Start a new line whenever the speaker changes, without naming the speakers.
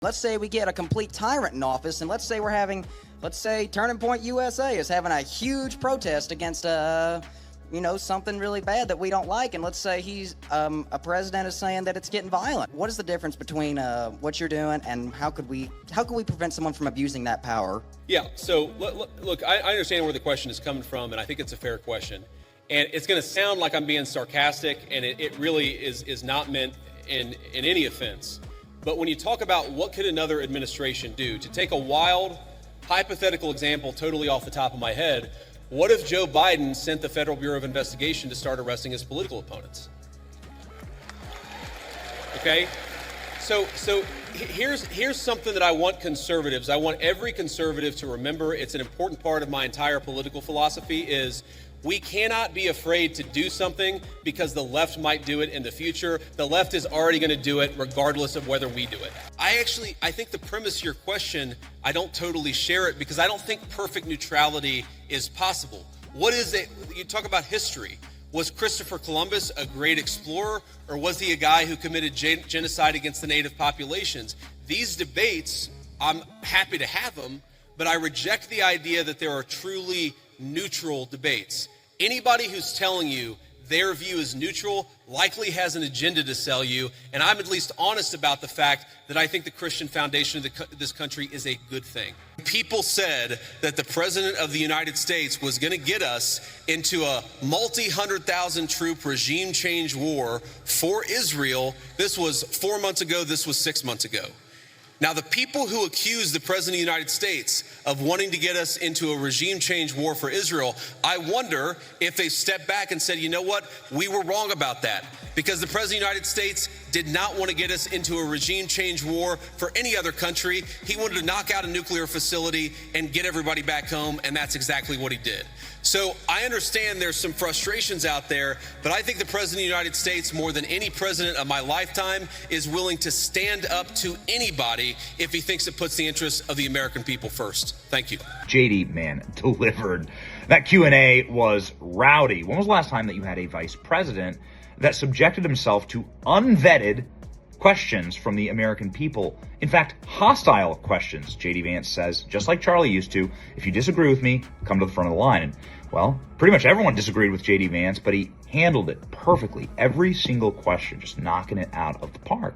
Let's say we get a complete tyrant in office, and let's say Turning Point USA is having a huge protest against something really bad that we don't like, and let's say he's a president is saying that it's getting violent. What is the difference between what you're doing and how could we prevent someone from abusing that power?
Yeah, so look, I understand where the question is coming from, and I think it's a fair question. And it's going to sound like I'm being sarcastic, and it really is not meant in any offense. But when you talk about what could another administration do, to take a wild, hypothetical example totally off the top of my head, what if Joe Biden sent the Federal Bureau of Investigation to start arresting his political opponents? Okay? So here's something that I want every conservative to remember. It's an important part of my entire political philosophy is we cannot be afraid to do something because the left might do it in the future. The left is already going to do it regardless of whether we do it. I think the premise of your question, I don't totally share it because I don't think perfect neutrality is possible. What is it? You talk about history. Was Christopher Columbus a great explorer, or was he a guy who committed genocide against the native populations? These debates, I'm happy to have them, but I reject the idea that there are truly neutral debates. Anybody who's telling you their view is neutral likely has an agenda to sell you, and I'm at least honest about the fact that I think the Christian foundation of this country is a good thing. People said that the President of the United States was going to get us into a multi-100,000 troop regime change war for Israel. This was 4 months ago. This was 6 months ago. Now, the people who accuse the President of the United States of wanting to get us into a regime change war for Israel, I wonder if they stepped back and said, you know what, we were wrong about that. Because the President of the United States did not want to get us into a regime change war for any other country. He wanted to knock out a nuclear facility and get everybody back home, and that's exactly what he did. So I understand there's some frustrations out there, but I think the President of the United States, more than any president of my lifetime, is willing to stand up to anybody if he thinks it puts the interests of the American people first. Thank you.
JD, man, delivered. That Q&A was rowdy. When was the last time that you had a vice president that subjected himself to unvetted questions from the American people? In fact, hostile questions, JD Vance says, just like Charlie used to. If you disagree with me, come to the front of the line. And, well, pretty much everyone disagreed with JD Vance, but he handled it perfectly. Every single question, just knocking it out of the park.